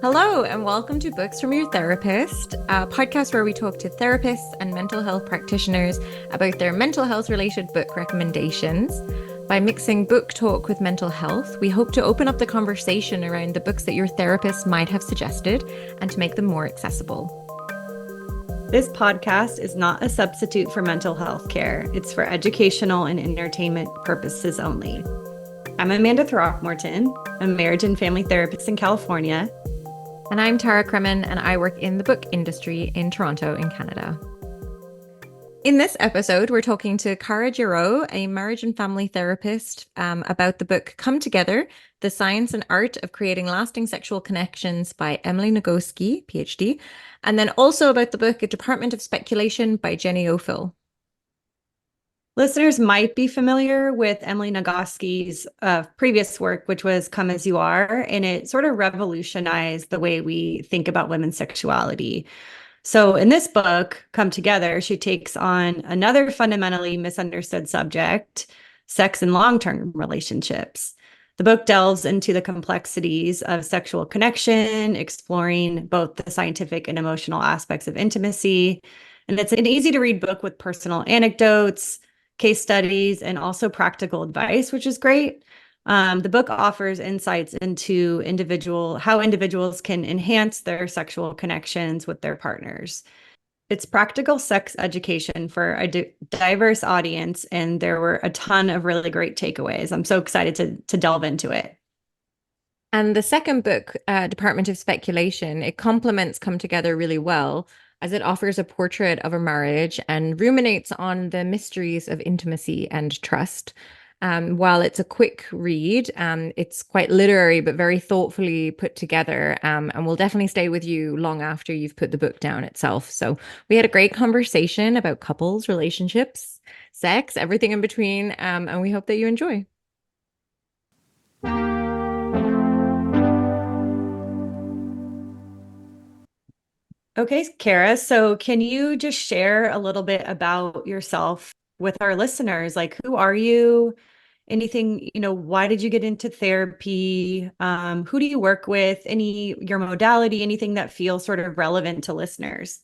Hello, and welcome to Books from Your Therapist, a podcast where we talk to therapists and mental health practitioners about their mental health related book recommendations. By mixing book talk with mental health, we hope to open up the conversation around the books that your therapist might have suggested and to make them more accessible. This podcast is not a substitute for mental health care. It's for educational and entertainment purposes only. I'm Amanda Throckmorton, a marriage and family therapist in California. And I'm Tara Kremen, and I work in the book industry in Toronto, in Canada. In this episode, we're talking to Cara Gereau, a marriage and family therapist, about the book Come Together, The Science and Art of Creating Lasting Sexual Connections by Emily Nagoski, PhD, and then also about the book A Department of Speculation by Jenny Offill. Listeners might be familiar with Emily Nagoski's previous work, which was Come As You Are, and it sort of revolutionized the way we think about women's sexuality. So in this book, Come Together, she takes on another fundamentally misunderstood subject, sex in long-term relationships. The book delves into the complexities of sexual connection, exploring both the scientific and emotional aspects of intimacy. And it's an easy-to-read book with personal anecdotes, case studies, and also practical advice, which is great. The book offers insights into how individuals can enhance their sexual connections with their partners. It's practical sex education for a diverse audience, and there were a ton of really great takeaways. I'm so excited to delve into it. And the second book, Department of Speculation, it complements Come Together really well, as it offers a portrait of a marriage and ruminates on the mysteries of intimacy and trust. While it's a quick read, it's quite literary, but very thoughtfully put together, and will definitely stay with you long after you've put the book down itself. So we had a great conversation about couples, relationships, sex, everything in between, and we hope that you enjoy. Okay, Cara, so can you just share a little bit about yourself with our listeners? Like, who are you? Anything, why did you get into therapy? Who do you work with? Your modality, anything that feels sort of relevant to listeners?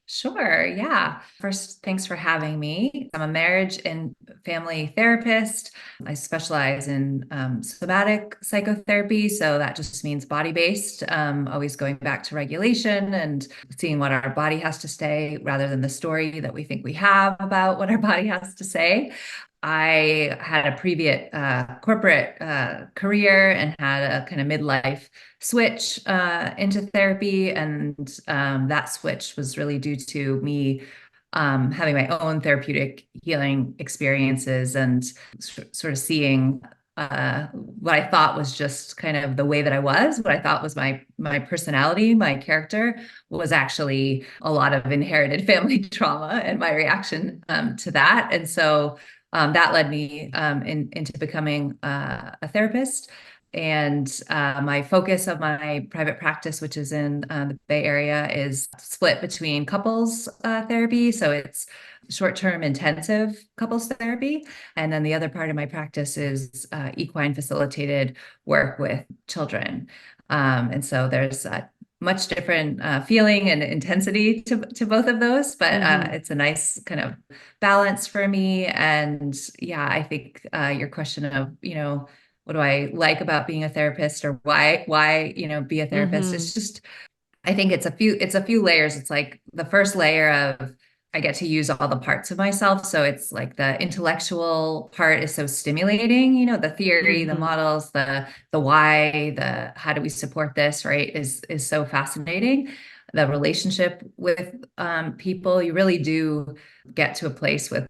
Sure. Yeah. First, thanks for having me. I'm a marriage and family therapist. I specialize in somatic psychotherapy. So that just means body-based, always going back to regulation and seeing what our body has to say rather than the story that we think we have about what our body has to say. I had a previous corporate career and had a kind of midlife switch into therapy. And that switch was really due to me having my own therapeutic healing experiences and sort of seeing what I thought was just kind of the way that I was, what I thought was my personality, my character, was actually a lot of inherited family trauma and my reaction to that. And so that led me into becoming a therapist. And my focus of my private practice, which is in the Bay Area, is split between couples therapy. So it's short-term intensive couples therapy. And then the other part of my practice is equine facilitated work with children. And so there's much different feeling and intensity to both of those, but it's a nice kind of balance for me. And yeah, I think your question of, what do I like about being a therapist, or why, be a therapist? It's just, I think it's a few layers. It's like the first layer of, I get to use all the parts of myself. So it's like the intellectual part is so stimulating, the theory, the models, the why, the how do we support this, right, is so fascinating. The relationship with people, you really do get to a place with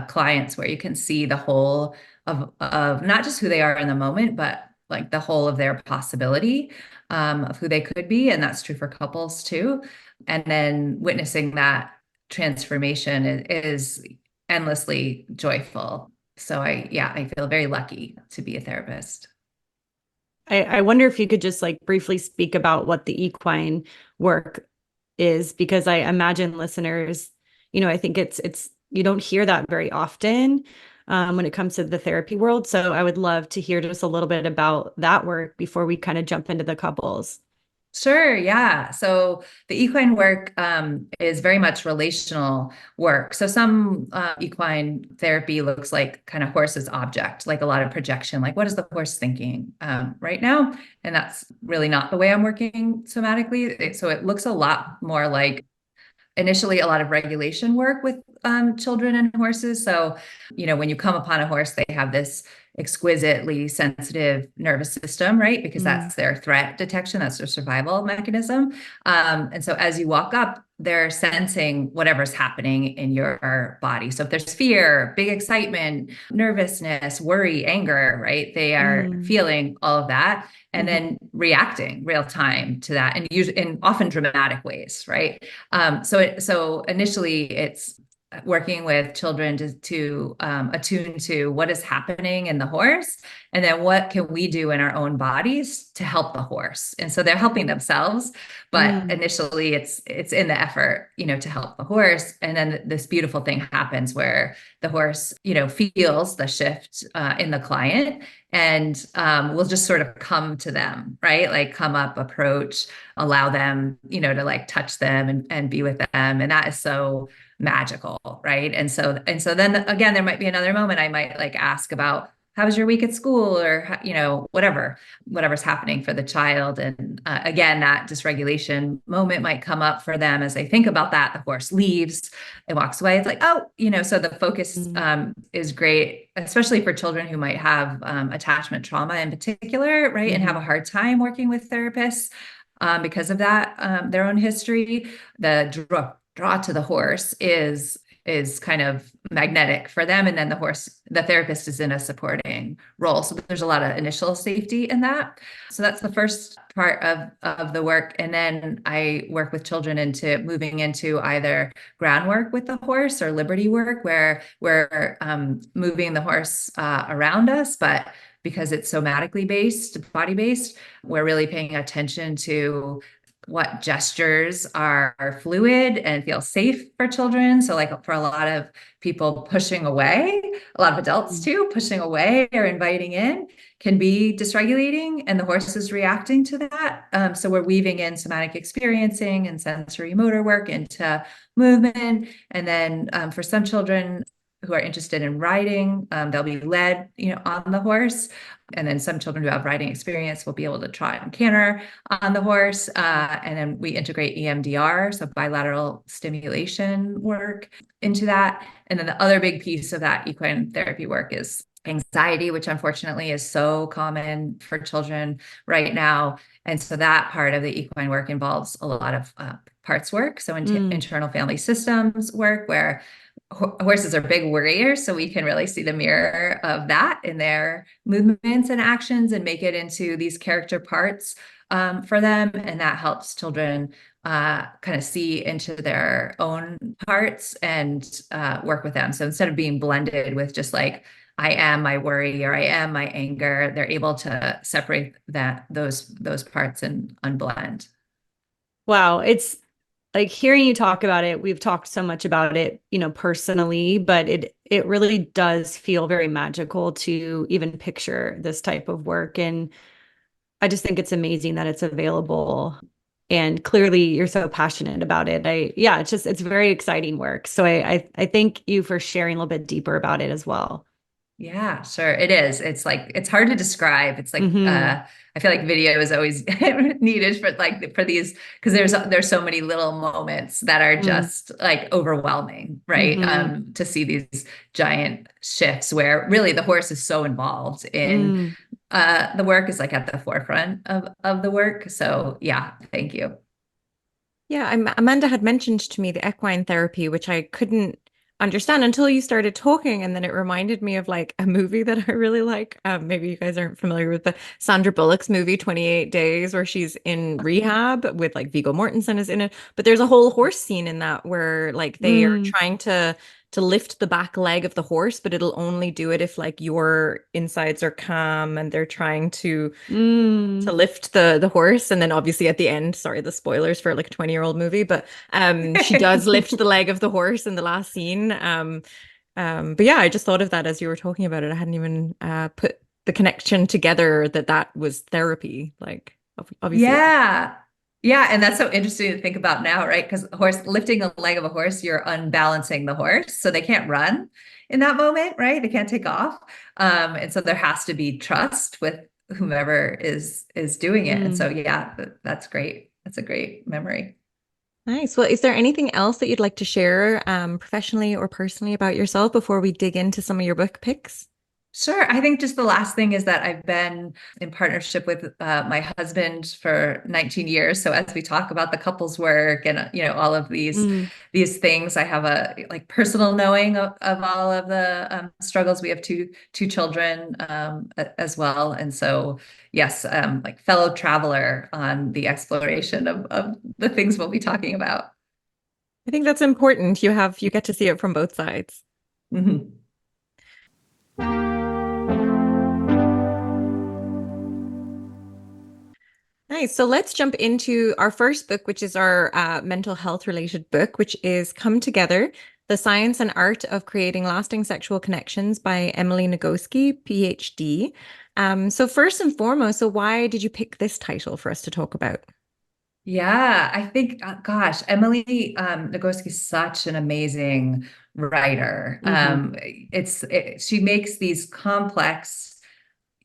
clients where you can see the whole of not just who they are in the moment, but like the whole of their possibility of who they could be. And that's true for couples too. And then witnessing that transformation is endlessly joyful. So I feel very lucky to be a therapist. I wonder if you could just like briefly speak about what the equine work is, because I imagine listeners, I think it's you don't hear that very often when it comes to the therapy world. So I would love to hear just a little bit about that work before we kind of jump into the couples. Sure, yeah. So the equine work is very much relational work. So some equine therapy looks like kind of horse's object, like a lot of projection, like what is the horse thinking right now? And that's really not the way I'm working somatically. So it looks a lot more like initially a lot of regulation work with children and horses. So, when you come upon a horse, they have this exquisitely sensitive nervous system, right? Because Mm. that's their threat detection, that's their survival mechanism. And so as you walk up, they're sensing whatever's happening in your body. So if there's fear, big excitement, nervousness, worry, anger, right? They are Mm. feeling all of that and Mhm. then reacting real time to that, and usually in often dramatic ways, right? So initially it's working with children to attune to what is happening in the horse, and then what can we do in our own bodies to help the horse. And so they're helping themselves, but Mm. initially it's in the effort, to help the horse. And then this beautiful thing happens where the horse, feels the shift in the client, and will just sort of come to them, right? Like come up, approach, allow them, to like touch them and be with them. And that is so magical, right? And so then again, there might be another moment I might like ask about how was your week at school, or whatever's happening for the child. And again, that dysregulation moment might come up for them as they think about that. The horse leaves, it walks away. It's like, oh, so the focus Mm. is great, especially for children who might have attachment trauma in particular, right? And have a Mhm. hard time working with therapists because of that, their own history. The draw to the horse is kind of magnetic for them, and then the therapist is in a supporting role, so there's a lot of initial safety in that. So that's the first part of the work, and then I work with children into moving into either groundwork with the horse or liberty work, where we're moving the horse around us, but because it's somatically based, body based, we're really paying attention to what gestures are fluid and feel safe for children. So, like for a lot of people, pushing away, a lot of adults Mm. too, pushing away or inviting in can be dysregulating, and the horse is reacting to that. So, we're weaving in somatic experiencing and sensory motor work into movement. And then for some children who are interested in riding, they'll be led, on the horse. And then some children who have riding experience will be able to trot and canter on the horse. And then we integrate EMDR, so bilateral stimulation work into that. And then the other big piece of that equine therapy work is anxiety, which unfortunately is so common for children right now. And so that part of the equine work involves a lot of parts work. So Mm. internal family systems work, where horses are big worriers, so we can really see the mirror of that in their movements and actions and make it into these character parts for them. And that helps children kind of see into their own parts and work with them. So instead of being blended with just like, I am my worry or I am my anger, they're able to separate those parts and unblend. Wow, it's like hearing you talk about it. We've talked so much about it, personally, but it really does feel very magical to even picture this type of work. And I just think it's amazing that it's available. And clearly you're so passionate about it. Yeah, it's very exciting work. So I thank you for sharing a little bit deeper about it as well. Yeah, sure. It is. It's like it's hard to describe. It's like Hmm. I feel like video is always needed for these, because there's so many little moments that are Mm. just like overwhelming, right? Hmm. To see these giant shifts where really the horse is so involved in Mm. the work, is like at the forefront of the work. So yeah, thank you. Yeah, Amanda had mentioned to me the equine therapy, which I couldn't understand until you started talking, and then it reminded me of like a movie that I really like. Maybe you guys aren't familiar with the Sandra Bullock's movie 28 Days, where she's in rehab with like Viggo Mortensen is in it. But there's a whole horse scene in that where like they are Mm. trying to lift the back leg of the horse, but it'll only do it if like your insides are calm, and they're trying to Mm. lift the horse. And then obviously at the end, sorry, the spoilers for like a 20-year-old movie, but she does lift the leg of the horse in the last scene. But yeah, I just thought of that as you were talking about it. I hadn't even put the connection together that that was therapy. Like obviously. Yeah. Yeah, and that's so interesting to think about now, right? Because horse lifting a leg of a horse, you're unbalancing the horse, so they can't run in that moment, right? They can't take off, and so there has to be trust with whomever is doing it. And so, Mm. yeah, that's great. That's a great memory. Nice. Well, is there anything else that you'd like to share, professionally or personally about yourself before we dig into some of your book picks? Sure. I think just the last thing is that I've been in partnership with my husband for 19 years. So as we talk about the couples work and all of Mm. these things, I have a like personal knowing of all of the struggles. We have two children as well, and so yes, like fellow traveler on the exploration of the things we'll be talking about. I think that's important. You get to see it from both sides. Mhm. Nice. So let's jump into our first book, which is our mental health related book, which is Come Together, The Science and Art of Creating Lasting Sexual Connections by Emily Nagoski, PhD. So first and foremost, so why did you pick this title for us to talk about? Yeah, I think, gosh, Emily Nagoski is such an amazing writer. Hmm. She makes these complex,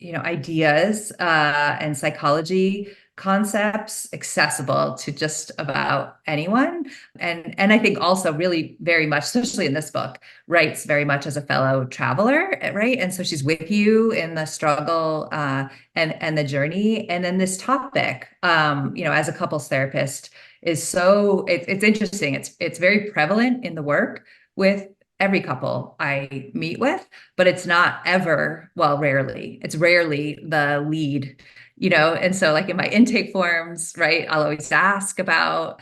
ideas and psychology concepts accessible to just about anyone. And I think also really very much, especially in this book, writes very much as a fellow traveler, right? And so she's with you in the struggle and the journey. And then this topic, as a couples therapist, is it's interesting. It's very prevalent in the work with every couple I meet with, but it's not ever, well, rarely. It's rarely the lead, and so like in my intake forms, right, I'll always ask about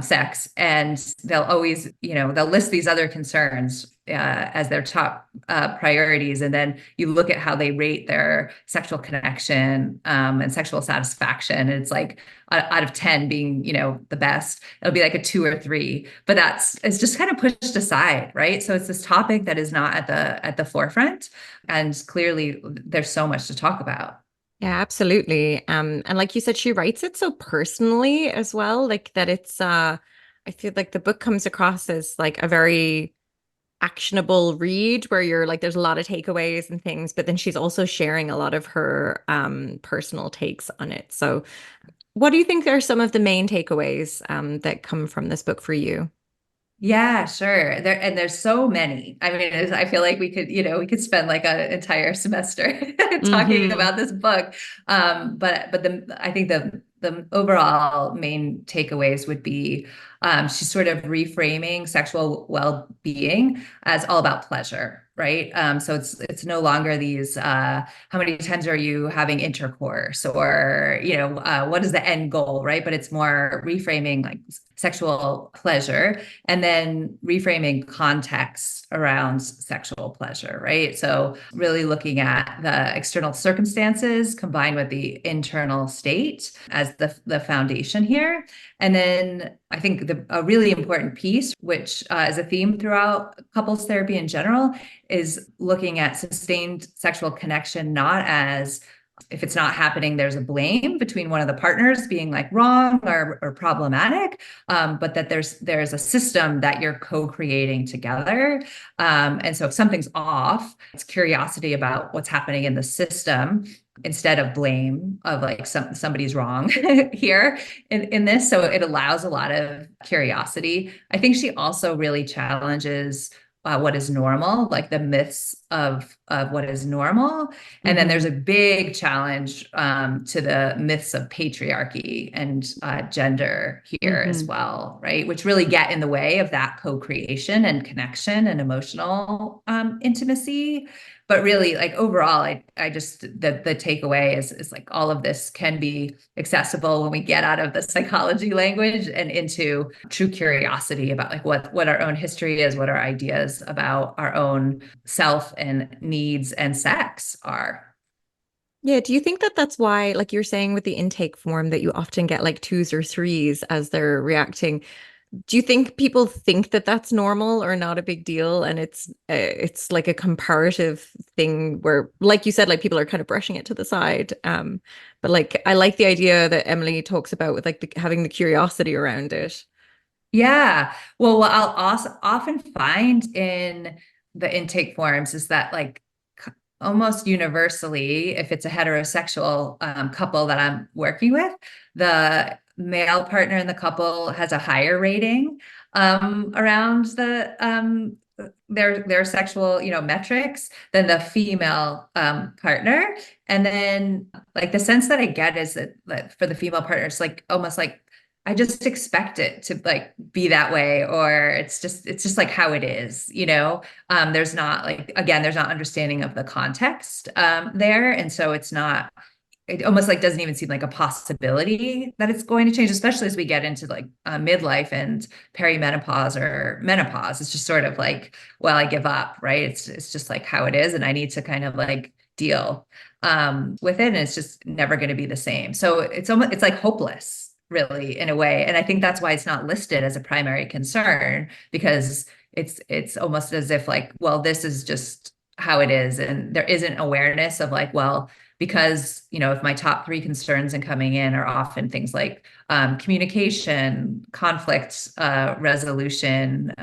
sex, and they'll always, they'll list these other concerns as their top priorities. And then you look at how they rate their sexual connection and sexual satisfaction. And it's like out of 10 being, the best, it'll be like a 2 or 3, but it's just kind of pushed aside, right? So it's this topic that is not at the forefront. And clearly there's so much to talk about. Yeah, absolutely. And like you said, she writes it so personally as well, like that I feel like the book comes across as like a very actionable read where you're like there's a lot of takeaways and things, but then she's also sharing a lot of her personal takes on it. So what do you think are some of the main takeaways that come from this book for you? Yeah, sure. There's so many. I mean, I feel like we could spend like an entire semester talking Hmm. about this book. But I think the overall main takeaways would be she's sort of reframing sexual well-being as all about pleasure, right? So it's no longer these how many times are you having intercourse, or what is the end goal, right? But it's more reframing like sexual pleasure, and then reframing context around sexual pleasure, right? So really looking at the external circumstances combined with the internal state as the foundation here. And then I think a really important piece, which is a theme throughout couples therapy in general, is looking at sustained sexual connection, not as if it's not happening, there's a blame between one of the partners being like wrong or problematic, but that there's a system that you're co-creating together. And so if something's off, it's curiosity about what's happening in the system instead of blame of like somebody's wrong here in this. So it allows a lot of curiosity. I think she also really challenges what is normal, like the myths of what is normal. And then there's Hmm. a big challenge to the myths of patriarchy and gender here as Hmm. well, right? Which really get in the way of that co-creation and connection and emotional intimacy. But really, like overall, I just the takeaway is like all of this can be accessible when we get out of the psychology language and into true curiosity about like what our own history is, what our ideas about our own self and needs and sex are. Yeah, do you think that that's why, like you're saying with the intake form, that you often get like twos or threes as they're reacting? do you think people think that that's normal or not a big deal, and it's like a comparative thing where, like you said, like people are kind of brushing it to the side. But like I like the idea that Emily talks about with like having the curiosity around it. Yeah. Well, what I'll also often find in the intake forms is that like almost universally, if it's a heterosexual couple that I'm working with, the male partner in the couple has a higher rating around their sexual, metrics than the female partner. And then like the sense that I get is that for the female partner, it's like almost like I just expect it to like be that way, or it's just like how it is, there's not like, again, there's not understanding of the context there. And so it almost like doesn't even seem like a possibility that it's going to change, especially as we get into like midlife and perimenopause or menopause. It's just sort of like, well, I give up, right? It's just like how it is. And I need to kind of like deal with it. And it's just never going to be the same. So it's like hopeless, really, in a way. And I think that's why it's not listed as a primary concern, because it's almost as if like, well, this is just how it is. And there isn't awareness of like, well, because, if my top three concerns in coming in are often things like communication, conflict resolution,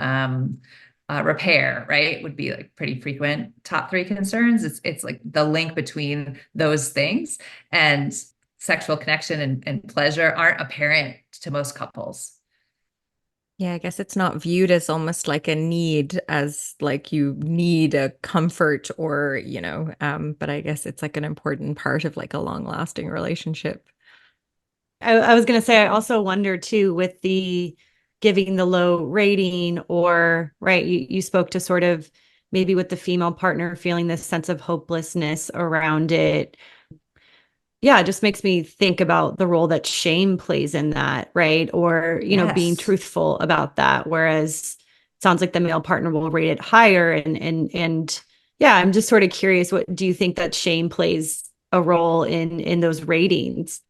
repair, right, would be like pretty frequent top three concerns. It's like the link between those things and sexual connection and pleasure aren't apparent to most couples. Yeah, I guess it's not viewed as almost like a need, as like you need a comfort or, but I guess it's like an important part of like a long-lasting relationship. I was going to say, I also wonder too, with the giving the low rating, or, right, you spoke to sort of maybe with the female partner feeling this sense of hopelessness around it. Yeah, it just makes me think about the role that shame plays in that, right? Or, being Yes. truthful about that. Whereas it sounds like the male partner will rate it higher. And yeah, I'm just sort of curious, what do you think that shame plays a role in those ratings?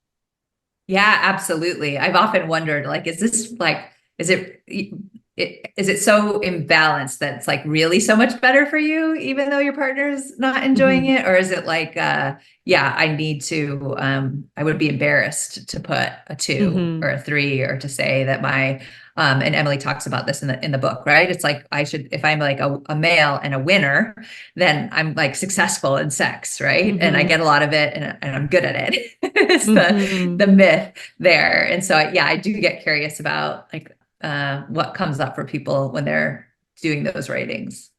Yeah, absolutely. I've often wondered, like, is this like, is it so imbalanced that it's like really so much better for you, even though your partner's not enjoying Mhm. it? Or is it like, yeah, I would be embarrassed to put a two or Mhm. a three, or to say that and Emily talks about this in the book, right? It's like if I'm like a male and a winner, then I'm like successful in sex, right? And I Mhm. get a lot of it, and I'm good at it. It's the Mhm. myth there. And so, yeah, I do get curious about like what comes up for people when they're doing those ratings.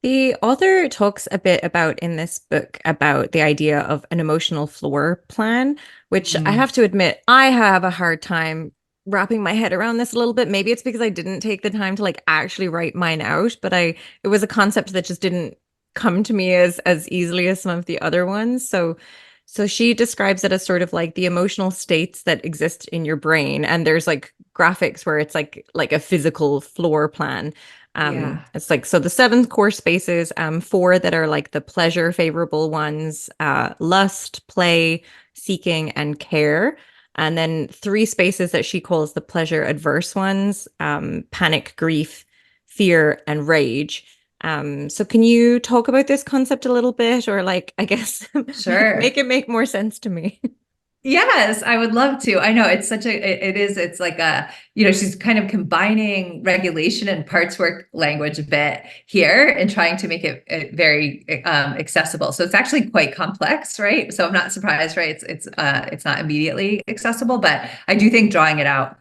The author talks a bit about in this book about the idea of an emotional floor plan, which I Mm. have to admit, I have a hard time wrapping my head around this a little bit. Maybe it's because I didn't take the time to like actually write mine out, but it was a concept that just didn't come to me as easily as some of the other ones. So she describes it as sort of like the emotional states that exist in your brain, and there's like graphics where it's like a physical floor plan. Yeah. It's like, so the seven core spaces, four that are like the pleasure favorable ones, lust, play, seeking, and care. And then three spaces that she calls the pleasure adverse ones, panic, grief, fear, and rage. So can you talk about this concept a little bit, or like, I guess, make Sure. it make more sense to me? Yes, I would love to. I know it's like she's kind of combining regulation and parts work language a bit here and trying to make it very accessible. So it's actually quite complex, right? So I'm not surprised, right? It's not immediately accessible, but I do think drawing it out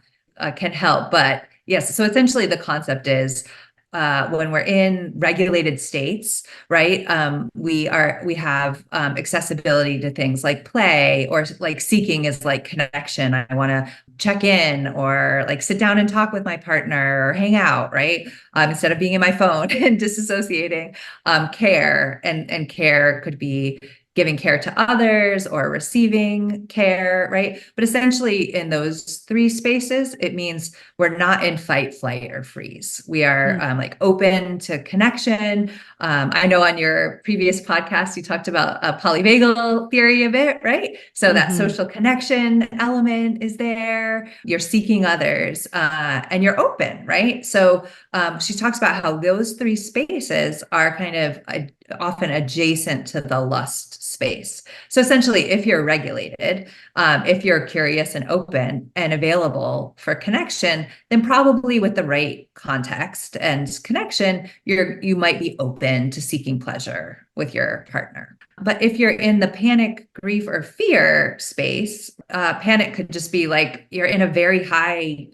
can help. But yes, so essentially the concept is when we're in regulated states, right? We have accessibility to things like play, or like seeking is like connection. I want to check in, or like sit down and talk with my partner, or hang out, right? Instead of being in my phone and disassociating. Care, and care could be giving care to others or receiving care, right? But essentially in those three spaces, it means we're not in fight, flight, or freeze. We are like open to connection. I know on your previous podcast, you talked about a polyvagal theory a bit, right? So that social connection element is there. You're seeking others and you're open, right? So she talks about how those three spaces are kind of often adjacent to the lust space. So essentially, if you're regulated, if you're curious and open and available for connection, then probably with the right context and connection, you might be open to seeking pleasure with your partner. But if you're in the panic, grief, or fear space, panic could just be like you're in a very high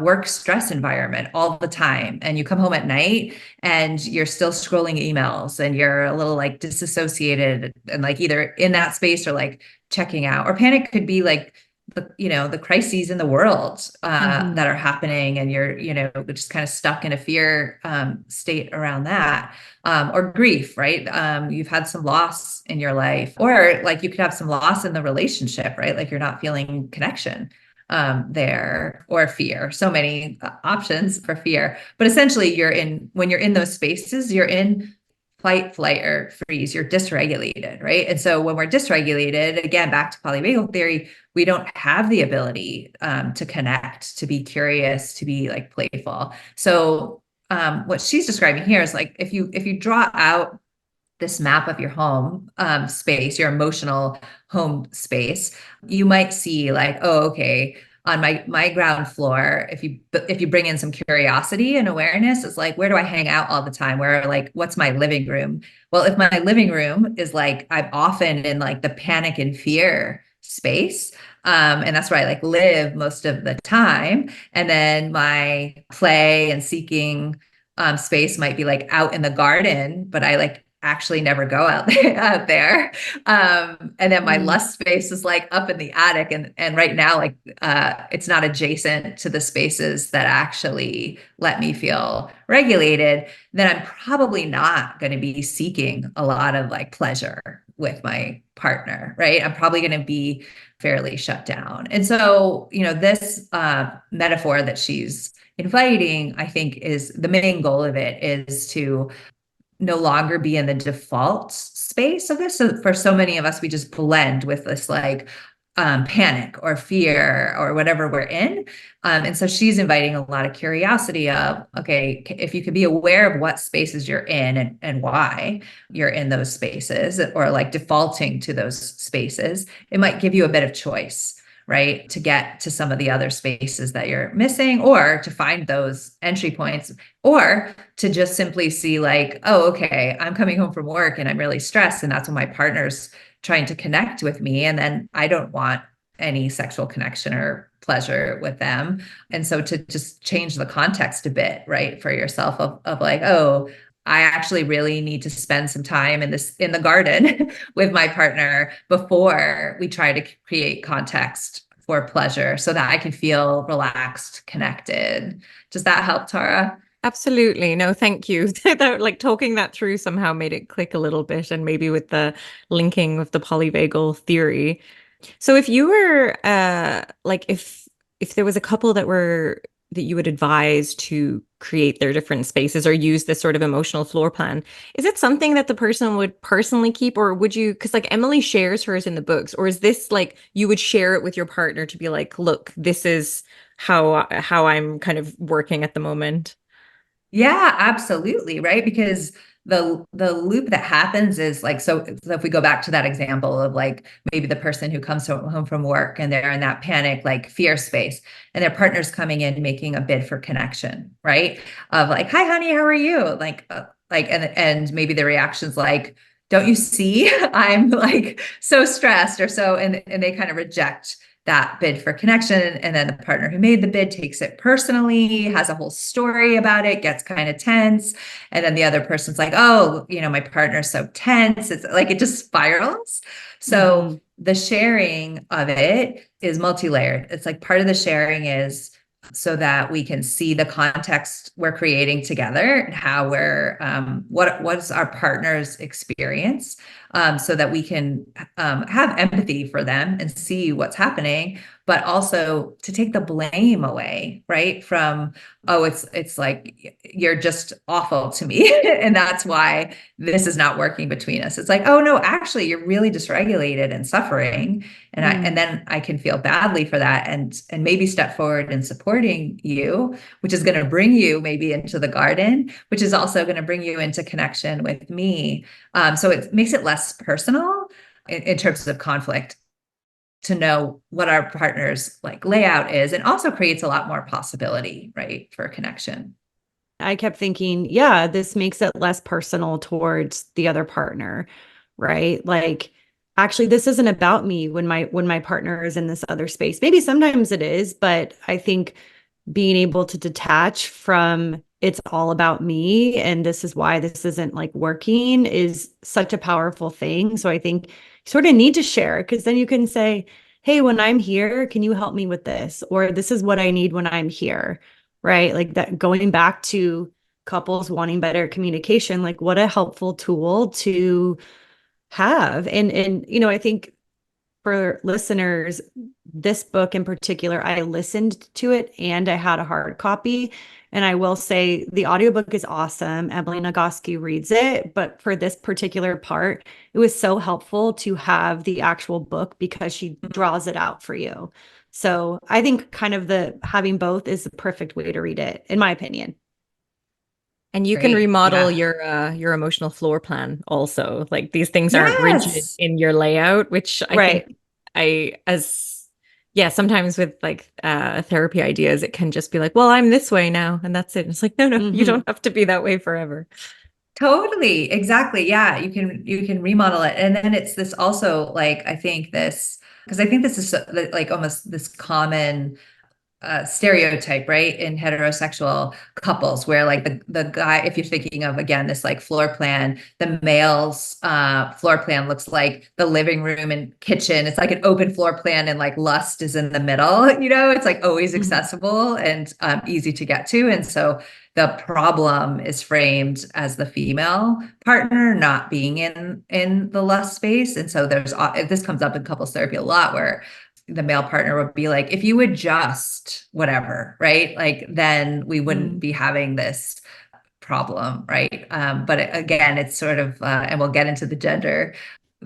work stress environment all the time. And you come home at night and you're still scrolling emails and you're a little like disassociated and like either in that space or like checking out. Or panic could be like the crises in the world that are happening, and you're just kind of stuck in a fear state around that, or grief, right? You've had some loss in your life, or like you could have some loss in the relationship, right? Like you're not feeling connection there, or fear. So many options for fear, but essentially when you're in those spaces, you're in fight, flight, or freeze. You're dysregulated, right? And so when we're dysregulated, again, back to polyvagal theory, we don't have the ability to connect, to be curious, to be like playful. So what she's describing here is like if you draw out this map of your home space, your emotional home space, you might see like, oh, okay, on my ground floor, if you bring in some curiosity and awareness, it's like, where do I hang out all the time? Where, like, what's my living room? Well, if my living room is like, I'm often in like the panic and fear space, and that's where I like live most of the time. And then my play and seeking space might be like out in the garden, but I like actually never go out there. And then my lust space is like up in the attic. And right now, like it's not adjacent to the spaces that actually let me feel regulated. Then I'm probably not going to be seeking a lot of like pleasure with my partner, right? I'm probably going to be fairly shut down. And so, this metaphor that she's inviting, I think, is the main goal of it is to no longer be in the default space of this. So for so many of us, we just blend with this like panic or fear or whatever we're in. And so she's inviting a lot of curiosity of, okay, if you could be aware of what spaces you're in and why you're in those spaces, or like defaulting to those spaces, it might give you a bit of choice, right? To get to some of the other spaces that you're missing, or to find those entry points, or to just simply see like, oh, okay, I'm coming home from work and I'm really stressed. And that's when my partner's trying to connect with me. And then I don't want any sexual connection or pleasure with them. And so to just change the context a bit, right, for yourself of like, oh, I actually really need to spend some time in the garden with my partner before we try to create context for pleasure so that I can feel relaxed, connected. Does that help, Tara? Absolutely. No, thank you. That, like talking that through somehow made it click a little bit, and maybe with the linking with the polyvagal theory. So if you were like if there was a couple that you would advise to create their different spaces or use this sort of emotional floor plan, is it something that the person would personally keep, or would you, because like Emily shares hers in the books, or is this like you would share it with your partner to be like, look, this is how I'm kind of working at the moment? Yeah, absolutely. Right. Because the loop that happens is like, so if we go back to that example of like maybe the person who comes home from work and they're in that panic, like fear space, and their partner's coming in making a bid for connection, right? Of like, hi, honey, how are you? And maybe the reaction's like, don't you see I'm like so stressed or so, and they kind of reject that bid for connection. And then the partner who made the bid takes it personally, has a whole story about it, gets kind of tense. And then the other person's like, oh, my partner's so tense. It's like it just spirals. So the sharing of it is multi-layered. It's like part of the sharing is so that we can see the context we're creating together and how we're what's our partner's experience so that we can have empathy for them and see what's happening, but also to take the blame away, right? From, oh, it's like you're just awful to me, and that's why this is not working between us. It's like, oh no, actually, you're really dysregulated and suffering, and then I can feel badly for that, and maybe step forward in supporting you, which is going to bring you maybe into the garden, which is also going to bring you into connection with me. So it makes it less personal in terms of conflict, to know what our partner's like layout is, and also creates a lot more possibility, right, for connection. I kept thinking, yeah, this makes it less personal towards the other partner, right? Like, actually, this isn't about me when my partner is in this other space. Maybe sometimes it is, but I think being able to detach from it's all about me and this is why this isn't like working is such a powerful thing. So I think you sort of need to share, because then you can say, hey, when I'm here, can you help me with this? Or this is what I need when I'm here, right? Like that, going back to couples wanting better communication, like what a helpful tool to have. And I think for listeners, this book in particular, I listened to it and I had a hard copy. And I will say the audiobook is awesome. Emily Nagoski reads it. But for this particular part, it was so helpful to have the actual book because she draws it out for you. So I think kind of the having both is the perfect way to read it, in my opinion. And you can Great. remodel Yeah. your emotional floor plan also. Like these things aren't rigid Yes. in your layout, which I think Right. I as yeah, sometimes with like therapy ideas, it can just be like, well, I'm this way now, and that's it. It's like, no, no, you Hmm. don't have to be that way forever. Totally. Exactly. Yeah. You can remodel it. And then it's this also, like, I think this, because I think this is like almost this common stereotype, right, in heterosexual couples, where like the guy, if you're thinking of again this like floor plan, the male's floor plan looks like the living room and kitchen. It's like an open floor plan, and like lust is in the middle. It's like always Hmm. accessible and easy to get to. And so the problem is framed as the female partner not being in the lust space. And so this comes up in couples therapy a lot, where the male partner would be like, if you would just whatever, right? Like, then we wouldn't Hmm. be having this problem, right? Again, it's sort of, and we'll get into the gender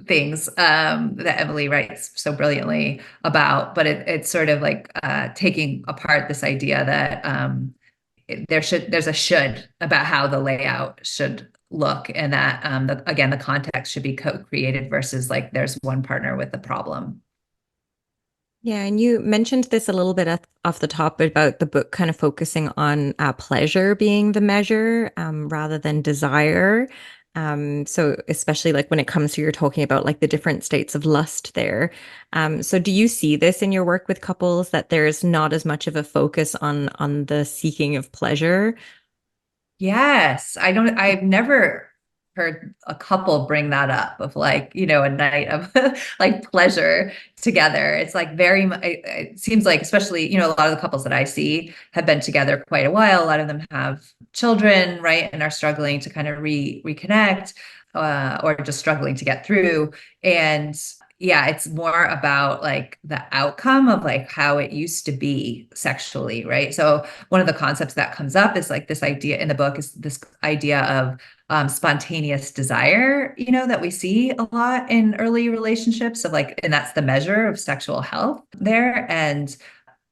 things that Emily writes so brilliantly about, but it's sort of like taking apart this idea that there's a should about how the layout should look, and that again, the context should be co-created versus like there's one partner with the problem. Yeah, and you mentioned this a little bit off the top about the book kind of focusing on pleasure being the measure rather than desire. So especially like when it comes to you're talking about like the different states of lust there. So do you see this in your work with couples that there's not as much of a focus on the seeking of pleasure? Yes, I've never heard a couple bring that up of like, a night of like pleasure together. It's like it seems like, especially, a lot of the couples that I see have been together quite a while. A lot of them have children, right? And are struggling to kind of reconnect, or just struggling to get through. And yeah, it's more about like the outcome of like how it used to be sexually, right? So one of the concepts that comes up is like this idea in the book is this idea of spontaneous desire, that we see a lot in early relationships, of like, and that's the measure of sexual health there. And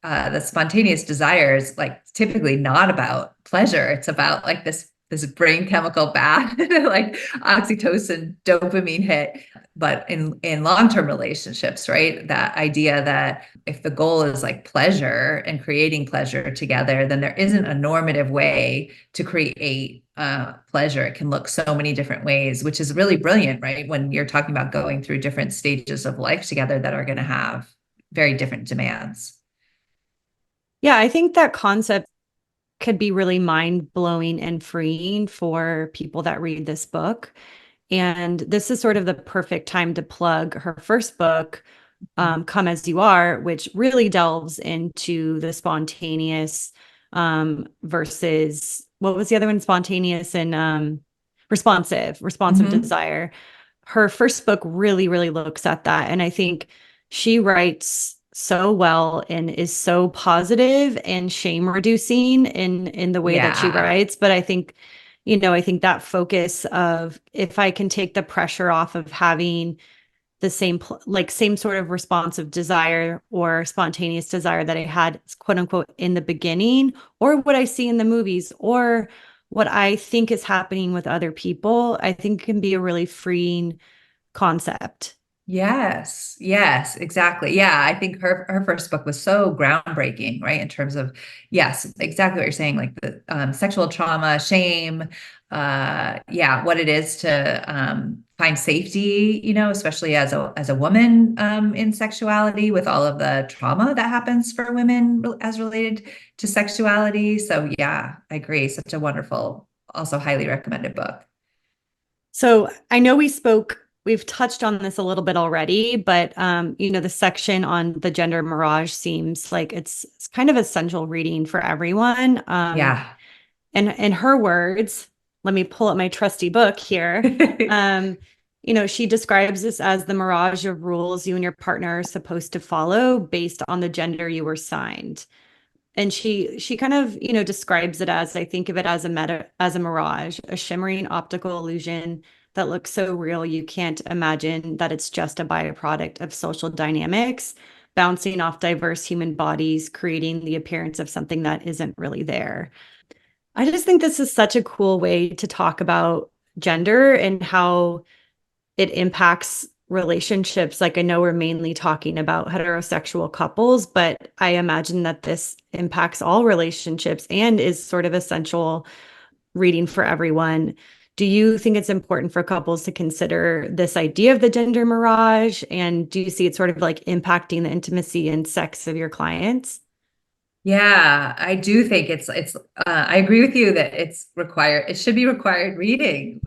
the spontaneous desire is like typically not about pleasure. It's about like this brain chemical bath, like oxytocin, dopamine hit. But in long-term relationships, right, that idea that if the goal is like pleasure and creating pleasure together, then there isn't a normative way to create pleasure. It can look so many different ways, which is really brilliant, right, when you're talking about going through different stages of life together that are going to have very different demands. Yeah, I think that concept could be really mind-blowing and freeing for people that read this book. And this is sort of the perfect time to plug her first book, Come As You Are, which really delves into the spontaneous versus what was the other one? Spontaneous and responsive Mhm. desire. her first book really, really looks at that. And I think she writes so well and is so positive and shame reducing in the way that she Yeah. writes. But I think, I think that focus of, if I can take the pressure off of having the same sort of responsive desire or spontaneous desire that I had, quote unquote, in the beginning, or what I see in the movies, or what I think is happening with other people, I think can be a really freeing concept. Yes, yes, exactly. Yeah, I think her first book was so groundbreaking, right? In terms of, yes, exactly what you're saying, like the sexual trauma, shame, yeah, what it is to find safety, especially as a woman in sexuality, with all of the trauma that happens for women as related to sexuality. So yeah, I agree. Such a wonderful, also highly recommended book. So I know we've touched on this a little bit already, but the section on the gender mirage seems like it's kind of essential reading for everyone. Yeah. And in her words, let me pull up my trusty book here. Um, she describes this as the mirage of rules you and your partner are supposed to follow based on the gender you were assigned. And she kind of, describes it as, I think of it as as a mirage, a shimmering optical illusion that looks so real you can't imagine that it's just a byproduct of social dynamics bouncing off diverse human bodies, creating the appearance of something that isn't really there. I just think this is such a cool way to talk about gender and how it impacts relationships. Like, I know we're mainly talking about heterosexual couples, but I imagine that this impacts all relationships and is sort of essential reading for everyone. Do you think it's important for couples to consider this idea of the gender mirage? And do you see it sort of like impacting the intimacy and sex of your clients? Yeah, I do think I agree with you that it should be required reading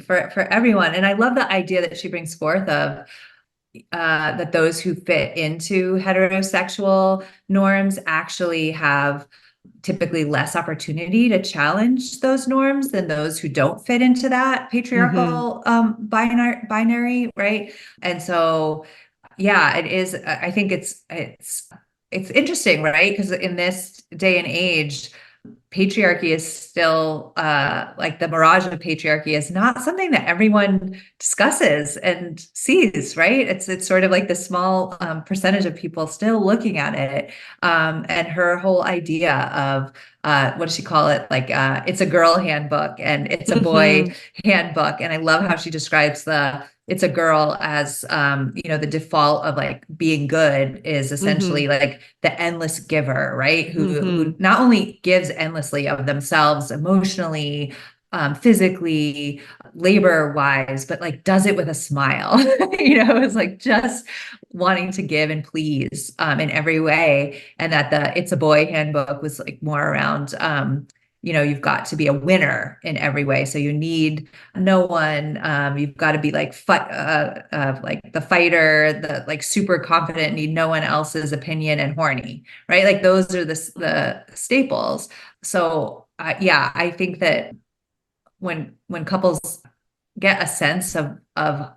for everyone. And I love the idea that she brings forth of that those who fit into heterosexual norms actually have typically less opportunity to challenge those norms than those who don't fit into that Mm-hmm. patriarchal binary, right? And so yeah, it is. I think it's interesting, right? Because in this day and age, patriarchy is still like the mirage of patriarchy is not something that everyone discusses and sees, right? It's sort of like the small percentage of people still looking at it. And her whole idea of what does she call it? Like it's a girl handbook and it's a boy Mm-hmm. handbook. And I love how she describes it's a girl as the default of like being good is essentially Mm-hmm. like the endless giver, right? Who Mm-hmm. not only gives endlessly of themselves emotionally, physically, labor wise, but like does it with a smile. It's like just wanting to give and please in every way. And that the It's a Boy handbook was like more around you've got to be a winner in every way. So you need no one. You've got to be like like the fighter, the like super confident, need no one else's opinion, and horny, right? Like those are the staples. So yeah, I think that when couples get a sense of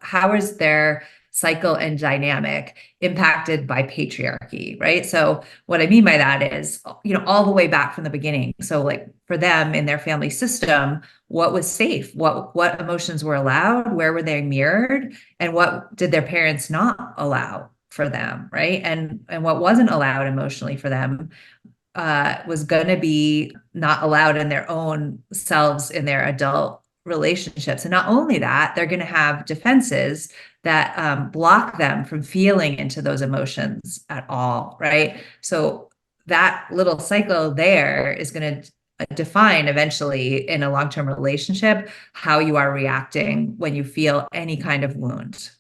how is their cycle and dynamic impacted by patriarchy, right? So what I mean by that is, all the way back from the beginning. So like for them in their family system, what was safe? What emotions were allowed? Where were they mirrored? And what did their parents not allow for them, right? And what wasn't allowed emotionally for them was going to be not allowed in their own selves in their adult relationships. And not only that, they're going to have defenses that block them from feeling into those emotions at all, right? So that little cycle there is going to define eventually in a long-term relationship how you are reacting when you feel any kind of wound.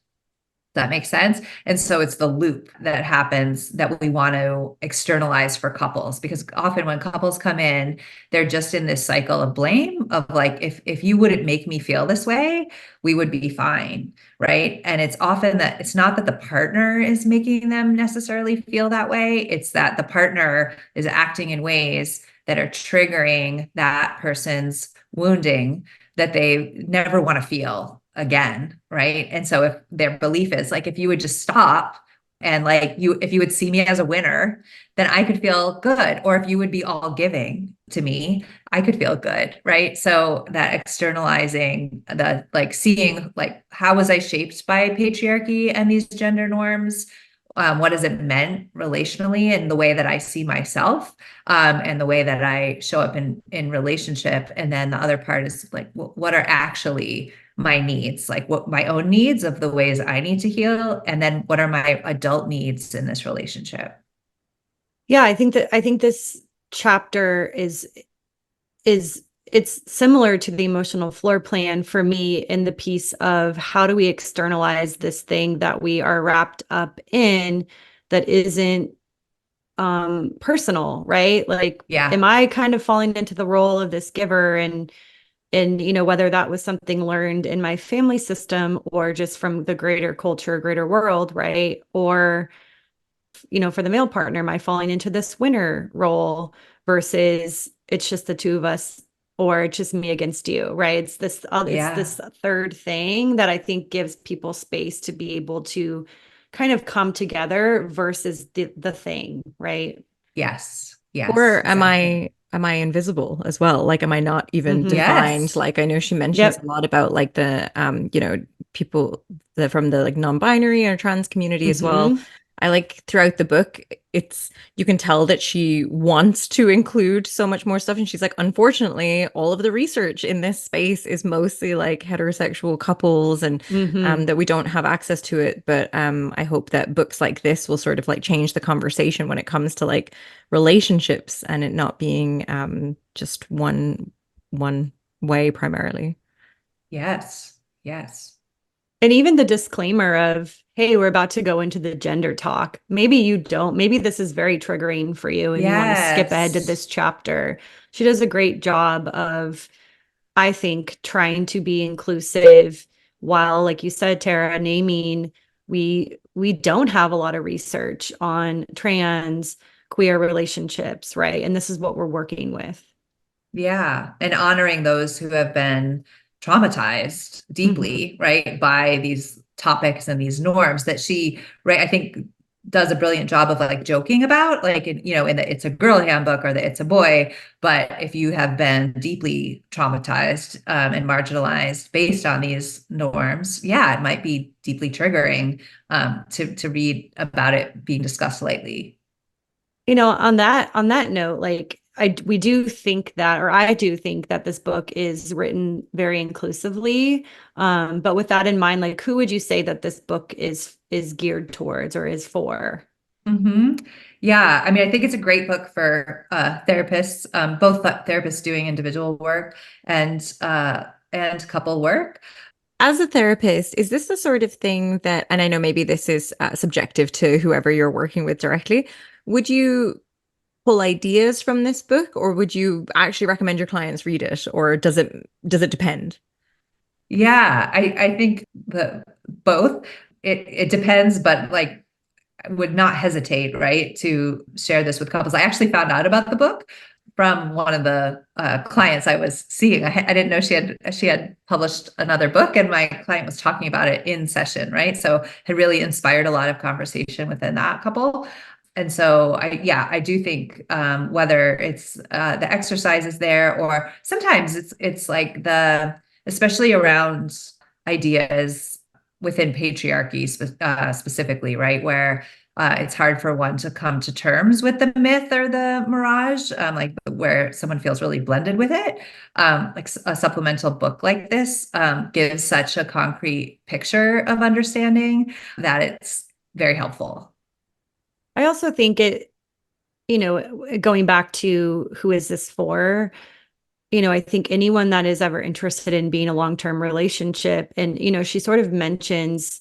That makes sense. And so it's the loop that happens that we want to externalize for couples, because often when couples come in, they're just in this cycle of blame of like, if you wouldn't make me feel this way, we would be fine. Right. And it's often that it's not that the partner is making them necessarily feel that way. It's that the partner is acting in ways that are triggering that person's wounding that they never want to feel again, right? And so if their belief is like, if you would just stop and like if you would see me as a winner, then I could feel good. Or if you would be all giving to me, I could feel good, right? So that externalizing, the like seeing like how was I shaped by patriarchy and these gender norms? What has it meant relationally and the way that I see myself, and the way that I show up in relationship. And then the other part is like, what are actually my needs, like what my own needs of the ways I need to heal, and then what are my adult needs in this relationship. Yeah, I think this chapter is it's similar to the emotional floor plan for me in the piece of how do we externalize this thing that we are wrapped up in that isn't personal, right? Like, am Yeah. I kind of falling into the role of this giver, and whether that was something learned in my family system or just from the greater culture, greater world, right? Or for the male partner, am I falling into this winner role versus it's just the two of us, or it's just me against you, right? It's Yeah. this third thing that I think gives people space to be able to kind of come together versus the thing, right? Yes. Yes, Or am exactly. I invisible as well? Like, am I not even Mm-hmm. defined? Yes. Like, I know she mentions a Yep. lot about like the people that from the like non-binary or trans community as well. Mm-hmm. I like throughout the book, it's you can tell that she wants to include so much more stuff, and she's like, unfortunately, all of the research in this space is mostly like heterosexual couples, and Mm-hmm. that we don't have access to it. But I hope that books like this will sort of like change the conversation when it comes to like relationships and it not being just one way primarily. Yes. Yes. And even the disclaimer of, hey, we're about to go into the gender talk. Maybe you don't. Maybe this is very triggering for you and you want to skip ahead to this Yes. chapter. She does a great job of, I think, trying to be inclusive while, like you said, Tara, naming we don't have a lot of research on trans queer relationships, right? And this is what we're working with. Yeah. And honoring those who have been traumatized Mm-hmm. deeply, right, by these topics and these norms that she, right, I think does a brilliant job of like joking about, like, in the It's a Girl handbook or the It's a Boy. But if you have been deeply traumatized, and marginalized based on these norms, yeah, it might be deeply triggering, to read about it being discussed lightly. On that note, like we do think that, or I do think that this book is written very inclusively. But with that in mind, like who would you say that this book is geared towards or is for? Hmm. Yeah, I mean, I think it's a great book for therapists, both therapists doing individual work and couple work. As a therapist, is this the sort of thing that, and I know maybe this is subjective to whoever you're working with directly, would you pull ideas from this book, or would you actually recommend your clients read it, or does it depend? Yeah, I think the both. It depends, but like would not hesitate, right, to share this with couples. I actually found out about the book from one of the clients I was seeing. I didn't know she had published another book, and my client was talking about it in session, right? So had really inspired a lot of conversation within that couple. And so I do think, whether it's the exercises there, or sometimes it's like especially around ideas within patriarchy, specifically, right, where it's hard for one to come to terms with the myth or the mirage, like where someone feels really blended with it. Like a supplemental book like this gives such a concrete picture of understanding that it's very helpful. I also think going back to who is this for? I think anyone that is ever interested in being a long-term relationship, and she sort of mentions,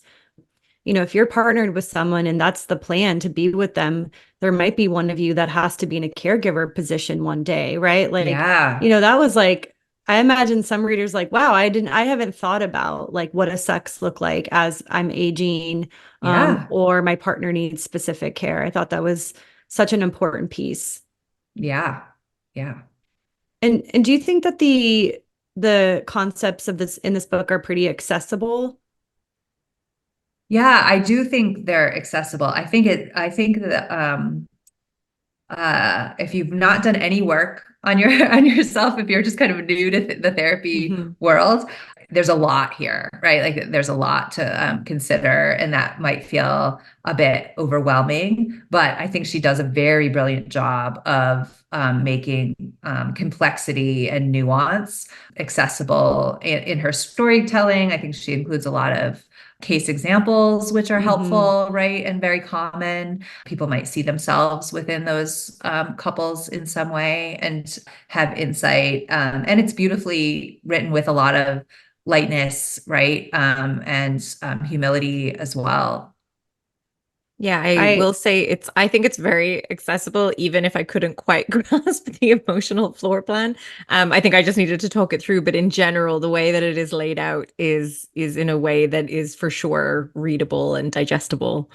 if you're partnered with someone and that's the plan to be with them, there might be one of you that has to be in a caregiver position one day, right? Like, Yeah. that was like, I imagine some readers like, wow, I haven't thought about like what does sex look like as I'm aging, Yeah. or my partner needs specific care. I thought that was such an important piece. Yeah. Yeah. And do you think that the concepts of this in this book are pretty accessible. Yeah, I do think they're accessible. I think that if you've not done any work on on yourself, if you're just kind of new to the therapy Mm-hmm. world, there's a lot here, right? Like there's a lot to consider, and that might feel a bit overwhelming. But I think she does a very brilliant job of making complexity and nuance accessible in her storytelling. I think she includes a lot of case examples, which are Mm-hmm. helpful, right? And very common. People might see themselves within those couples in some way and have insight. And it's beautifully written with a lot of lightness, right? And humility as well. Yeah, I I will say I think it's very accessible, even if I couldn't quite grasp the emotional floor plan. I think I just needed to talk it through, but in general, the way that it is laid out is in a way that is for sure readable and digestible.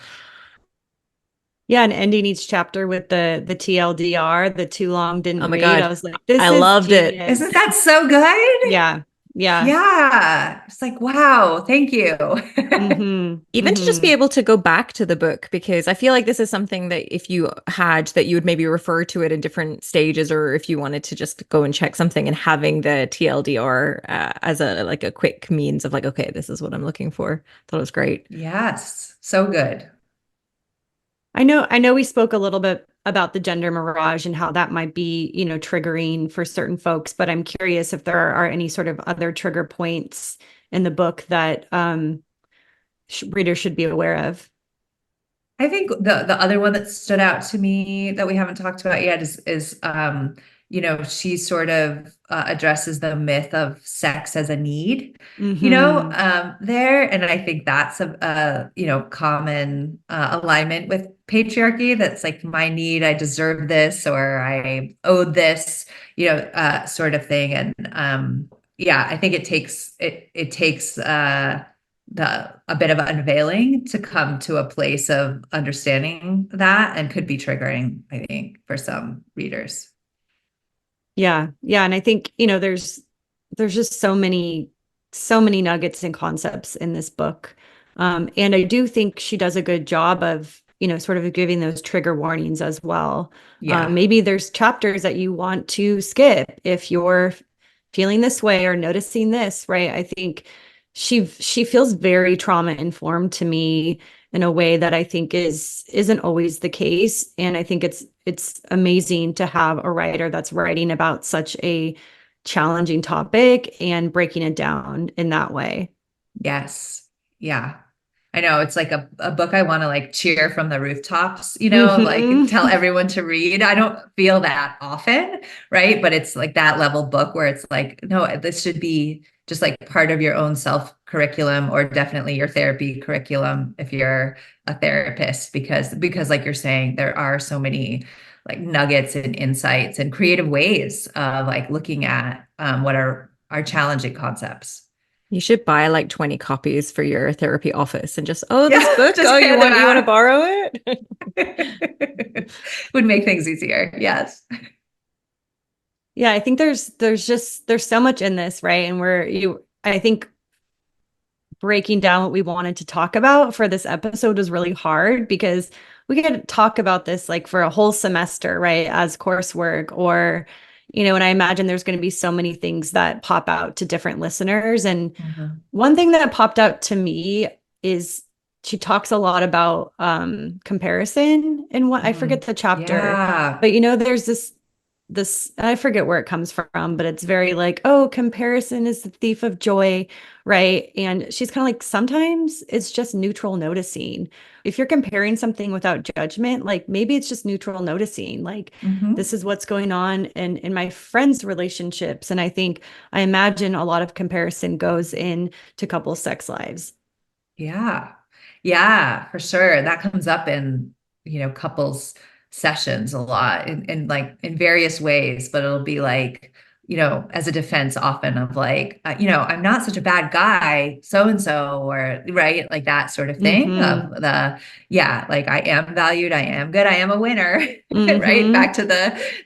Yeah, and ending each chapter with the TLDR, the too long didn't Oh my read. I God, was like, I this is loved it. Isn't genius. that so good? Yeah. Yeah. Yeah. It's like, wow, thank you. Mm-hmm. Even to just Mm-hmm. be able to go back to the book, because I feel like this is something that if you had that you would maybe refer to it in different stages, or if you wanted to just go and check something, and having the TLDR as a like a quick means of like, okay, this is what I'm looking for. Thought it was great. Yes, so good. I know we spoke a little bit about the gender mirage and how that might be, triggering for certain folks, but I'm curious if there are any sort of other trigger points in the book that readers should be aware of. I think the other one that stood out to me that we haven't talked about yet is she sort of addresses the myth of sex as a need, Mm-hmm. there, and I think that's a common alignment with patriarchy. That's like my need, I deserve this, or I owed this, sort of thing, and yeah, I think it takes a bit of unveiling to come to a place of understanding that, and could be triggering, I think, for some readers. Yeah. Yeah. And I think, there's just so many nuggets and concepts in this book. And I do think she does a good job of, sort of giving those trigger warnings as well. Yeah. Maybe there's chapters that you want to skip if you're feeling this way or noticing this, right? I think she feels very trauma informed to me in a way that I think isn't always the case. And I think it's amazing to have a writer that's writing about such a challenging topic and breaking it down in that way. Yes. Yeah. I know, it's like a book I want to like cheer from the rooftops, like tell Hmm. everyone to read. I don't feel that often, right? But it's like that level book where it's like, no, this should be just like part of your own self curriculum, or definitely your therapy curriculum if you're a therapist, because like you're saying, there are so many like nuggets and insights and creative ways of like looking at what are challenging concepes. You should buy like 20 copies for your therapy office and just, oh, this Yeah, book. Oh, just you hand them want to out. borrow it? Would make things easier. Yes. Yeah, I think there's so much in this, right? And I think breaking down what we wanted to talk about for this episode was really hard because we could talk about this like for a whole semester, right, as coursework, or and I imagine there's going to be so many things that pop out to different listeners. And Mhm. one thing that popped out to me is she talks a lot about comparison and what I forget Mhm. the chapter, Yeah. but there's this I forget where it comes from, but it's very like, oh, comparison is the thief of joy, right? And she's kind of like, sometimes it's just neutral noticing. If you're comparing something without judgment, like maybe it's just neutral noticing, like this Hmm. is what's going on in my friends' relationships. And I imagine a lot of comparison goes in to couples' sex lives. Yeah. Yeah, for sure. That comes up in, couples sessions a lot in like in various ways, but it'll be like, as a defense often of like, I'm not such a bad guy, so and so, or right, like that sort of thing Mm-hmm. of yeah, like I am valued, I am good, I am a winner, right? Mm-hmm. Back to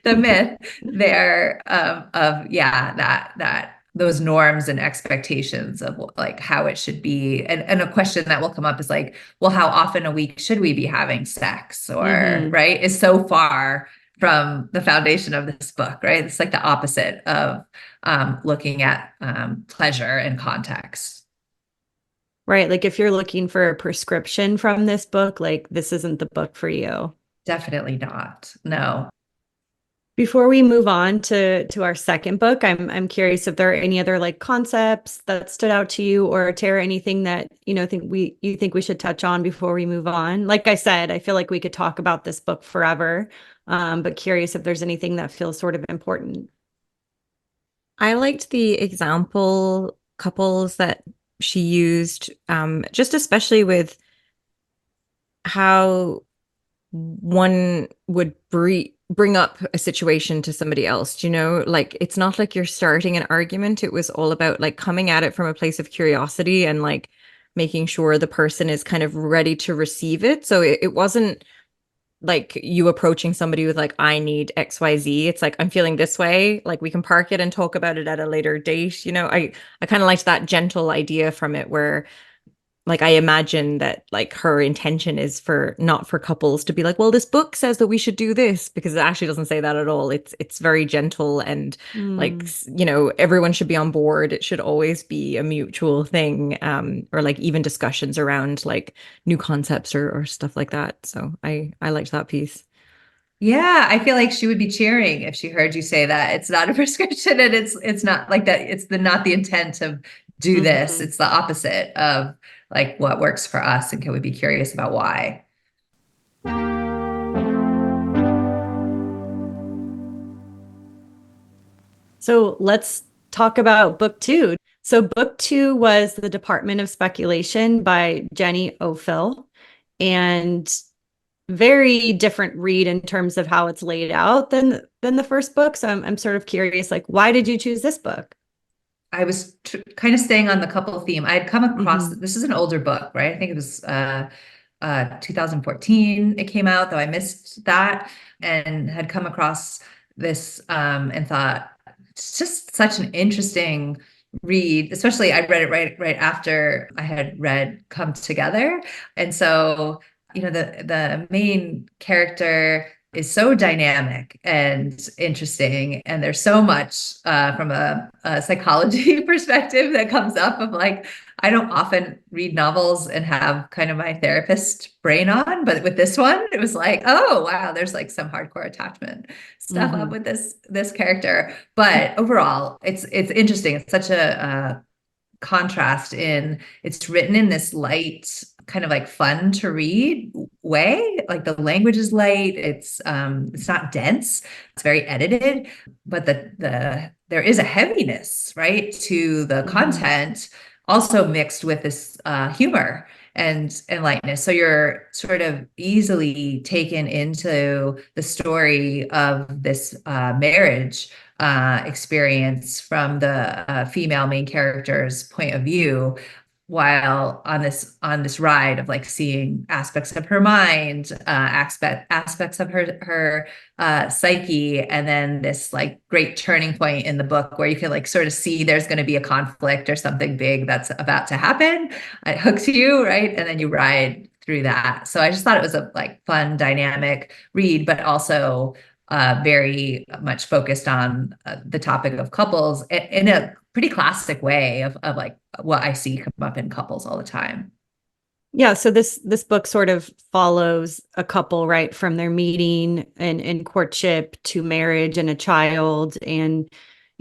the myth there of yeah, that those norms and expectations of like how it should be. And a question that will come up is like, well, how often a week should we be having sex? Or, right, is so far from the foundation of this book, right? It's like the opposite of looking at pleasure and context. Right. Like if you're looking for a prescription from this book, like this isn't the book for you. Definitely not. No. Before we move on to our second book, I'm curious if there are any other like concepts that stood out to you, or Tara, anything that you think we should touch on before we move on. Like I said, I feel like we could talk about this book forever, but curious if there's anything that feels sort of important. I liked the example couples that she used, just especially with how one would bring up a situation to somebody else, like it's not like you're starting an argument. It was all about like coming at it from a place of curiosity and like making sure the person is kind of ready to receive it. So it wasn't like you approaching somebody with like, I need XYZ. It's like, I'm feeling this way. Like we can park it and talk about it at a later date. I kind of liked that gentle idea from it where like I imagine that like her intention is for not for couples to be like, well, this book says that we should do this, because it actually doesn't say that at all. It's very gentle and like everyone should be on board. It should always be a mutual thing, or like even discussions around like new concepts or stuff like that. So I liked that piece. Yeah, I feel like she would be cheering if she heard you say that it's not a prescription and it's not like that. It's not the intent of do this. It's the opposite of like what works for us, and can we be curious about why? So let's talk about book two. So book two was The Department of Speculation by Jenny Offill, and very different read in terms of how it's laid out than the first book. So I'm sort of curious, like, why did you choose this book? I was kind of staying on the couple theme. I had come across this is an older book, right? I think it was 2014 it came out, though I missed that, and had come across this and thought it's just such an interesting read. Especially I read it right after I had read Come Together. And so, the main character is so dynamic and interesting. And there's so much from a psychology perspective that comes up of like, I don't often read novels and have kind of my therapist brain on, but with this one, it was like, oh, wow, there's like some hardcore attachment stuff up with this character. But overall, it's interesting. It's such a contrast in it's written in this light, kind of like fun to read way. Like the language is light. It's not dense. It's very edited, but there is a heaviness, right, to the content, also mixed with this humor and lightness. So you're sort of easily taken into the story of this marriage experience from the female main character's point of view, while on this ride of like seeing aspects of her mind, aspects of her psyche, and then this like great turning point in the book where you can like sort of see there's going to be a conflict or something big that's about to happen. It hooks you, right, and then you ride through that. So I just thought it was a like fun, dynamic read, but also very much focused on the topic of couples in a pretty classic way of like what I see come up in couples all the time. Yeah, so this book sort of follows a couple right from their meeting and courtship to marriage and a child, and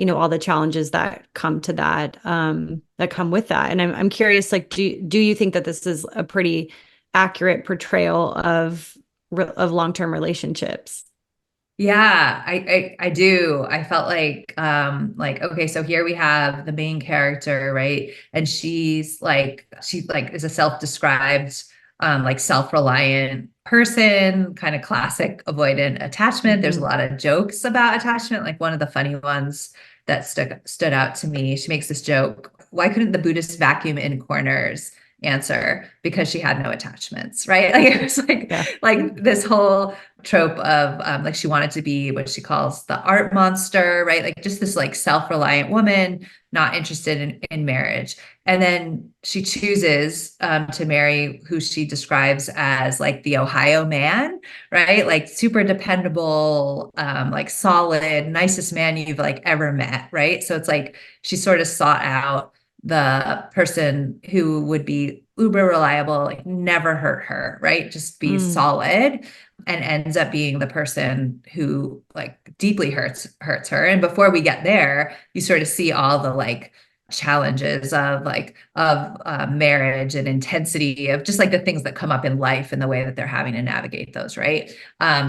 all the challenges that come to that, that come with that. And I'm curious, like, do you think that this is a pretty accurate portrayal of long-term relationships? Yeah, I do. I felt like okay, so here we have the main character, right? And she's like is a self-described like self-reliant person, kind of classic avoidant attachment. There's a lot of jokes about attachment. Like one of the funny ones that stood out to me, she makes this joke, why couldn't the Buddhist vacuum in corners? answer because she had no attachments, right? Like it was Yeah. like this whole trope of like she wanted to be what she calls the art monster, right? Like just this like self-reliant woman, not interested in marriage. And then she chooses to marry who she describes as like the Ohio man, right? Like super dependable, like solid, nicest man you've like ever met, right? So it's like she sort of sought out the person who would be uber reliable, like never hurt her, right? Just be solid, and ends up being the person who like deeply hurts her. And before we get there, you sort of see all the like challenges of marriage and intensity of just like the things that come up in life and the way that they're having to navigate those, right?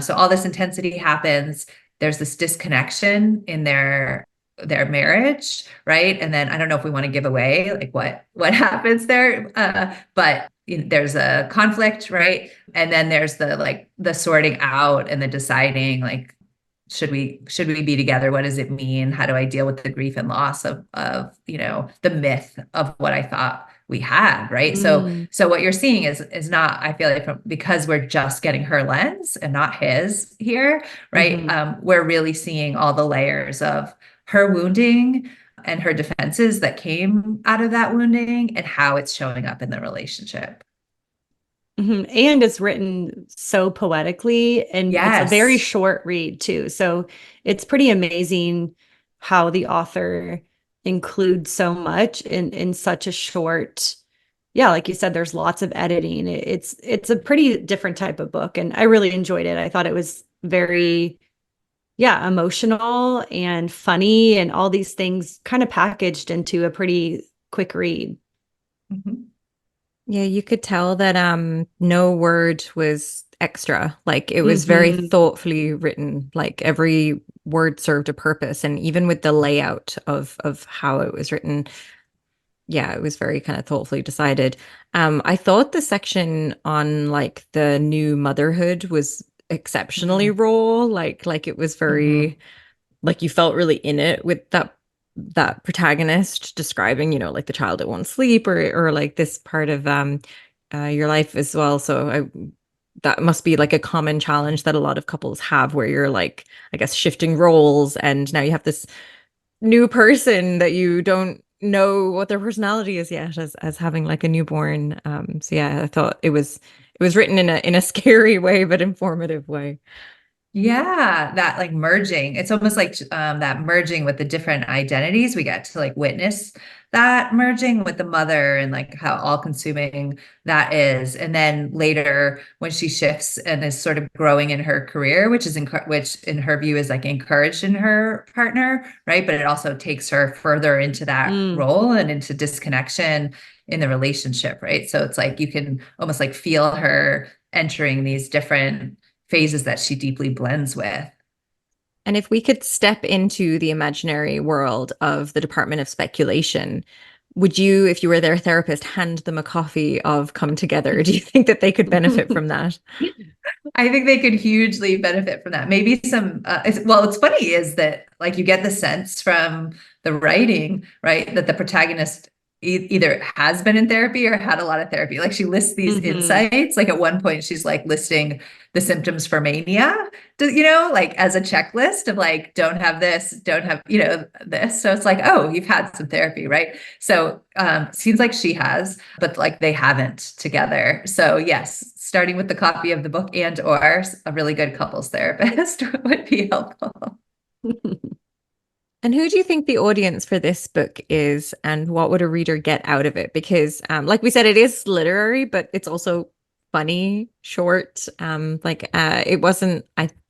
So all this intensity happens. There's this disconnection in their marriage, right? And then I don't know if we want to give away like what happens there, but there's a conflict, right? And then there's the like the sorting out and the deciding like should we be together? What does it mean? How do I deal with the grief and loss of the myth of what I thought we had, right? So what you're seeing is not, I feel like because we're just getting her lens and not his here, right? We're really seeing all the layers of her wounding and her defenses that came out of that wounding and how it's showing up in the relationship. And it's written so poetically, and it's a very Yes. short read too. So it's pretty amazing how the author includes so much in such a short, yeah, like you said, there's lots of editing. It's a pretty different type of book, and I really enjoyed it. I thought it was very, yeah, emotional and funny and all these things kind of packaged into a pretty quick read. Mhm. Yeah, you could tell that no word was extra. Like it was very thoughtfully written. Like every word served a purpose. And even with the layout of how it was written, yeah, it was very kind of thoughtfully decided. I thought the section on like the new motherhood was exceptionally raw. Like it was very like you felt really in it with that protagonist describing, like the child that won't sleep or like this part of your life as well. So that must be like a common challenge that a lot of couples have where you're like, I guess, shifting roles and now you have this new person that you don't know what their personality is yet as having like a newborn. So yeah, I thought it was written in a scary way but informative way. Yeah, that like merging. It's almost like that merging with the different identities. We get to like witness that merging with the mother and like how all-consuming that is. And then later, when she shifts and is sort of growing in her career, which in her view is like encouraged in her partner, right? But it also takes her further into that role and into disconnection in the relationship, right? So it's like you can almost like feel her entering these different phases that she deeply blends with. And if we could step into the imaginary world of the Department of Speculation, would you, if you were their therapist, hand them a copy of Come Together? Do you think that they could benefit from that? I think they could hugely benefit from that. Maybe what's funny is that like you get the sense from the writing, right, that the protagonist either has been in therapy or had a lot of therapy. Like she lists these insights. Like at one point, she's like listing the symptoms for mania, like as a checklist of like, don't have this, don't have, this. So it's like, oh, you've had some therapy, right? So seems like she has, but like they haven't together. So yes, starting with the copy of the book and or a really good couples therapist would be helpful. And who do you think the audience for this book is, and what would a reader get out of it? Because, like we said, it is literary, but it's also funny, short. It wasn't.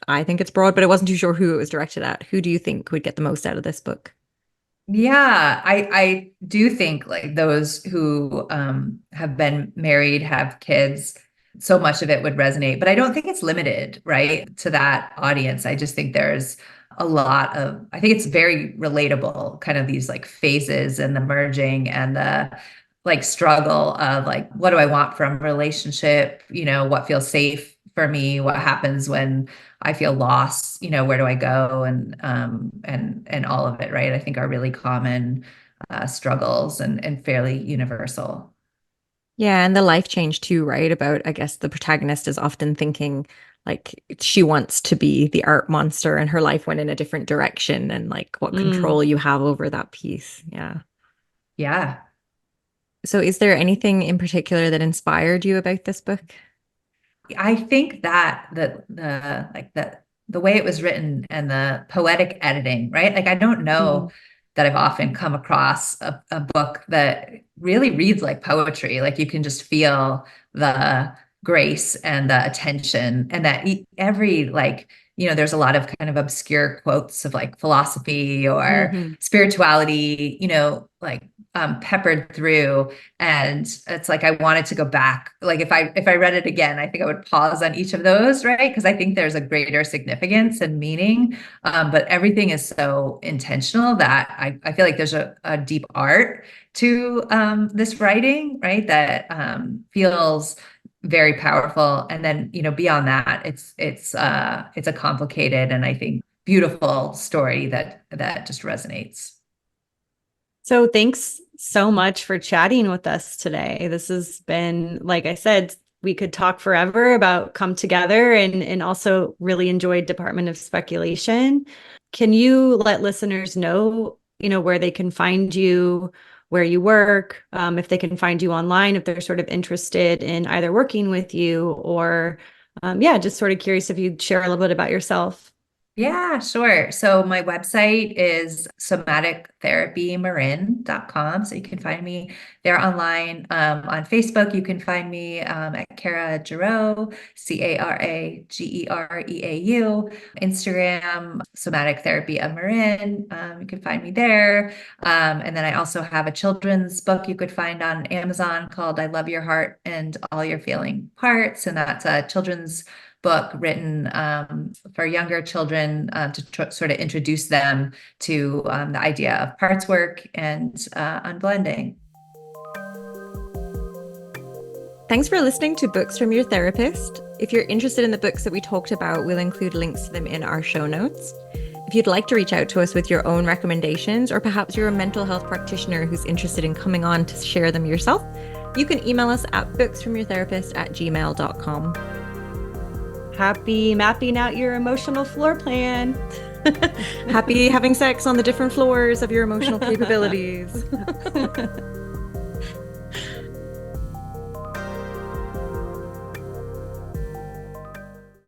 I think it's broad, but I wasn't too sure who it was directed at. Who do you think would get the most out of this book? Yeah, I do think like those who have been married, have kids, so much of it would resonate, but I don't think it's limited, right, to that audience. I just think there's I think it's very relatable, kind of these like phases and the merging and the like struggle of like, what do I want from a relationship? What feels safe for me? What happens when I feel lost? Where do I go? And all of it, right? I think are really common struggles and fairly universal. Yeah, and the life change too, right? About, I guess the protagonist is often thinking like she wants to be the art monster and her life went in a different direction and like what Mm. control you have over that piece. Yeah. Yeah. So is there anything in particular that inspired you about this book? I think that the way it was written and the poetic editing, right? Like I don't know Mm. that I've often come across a book that really reads like poetry. Like you can just feel the grace and the attention, and that every like, there's a lot of kind of obscure quotes of like philosophy or Mhm. spirituality, like peppered through. And it's like I wanted to go back. Like if I read it again, I think I would pause on each of those, right? Because I think there's a greater significance and meaning. But everything is so intentional that I feel like there's a deep art to this writing, right? That feels very powerful. And then, beyond that, it's a complicated and I think beautiful story that just resonates. So thanks so much for chatting with us today. This has been, like I said, we could talk forever about Come Together and also really enjoyed Department of Speculation. Can you let listeners know, where they can find you, where you work, if they can find you online, if they're sort of interested in either working with you or, yeah, just sort of curious if you'd share a little bit about yourself. Yeah, sure. So my website is somatictherapymarin.com. So you can find me there online. On Facebook, you can find me at Cara Gereau, Caragereau. Instagram, Somatic Therapy of Marin. You can find me there. And then I also have a children's book you could find on Amazon called I Love Your Heart and All Your Feeling Parts. And that's a children's book written for younger children to sort of introduce them to the idea of parts work and unblending. Thanks for listening to Books from Your Therapist. If you're interested in the books that we talked about, we'll include links to them in our show notes. If you'd like to reach out to us with your own recommendations, or perhaps you're a mental health practitioner who's interested in coming on to share them yourself, you can email us at booksfromyourtherapist@gmail.com. Happy mapping out your emotional floor plan. Happy having sex on the different floors of your emotional capabilities.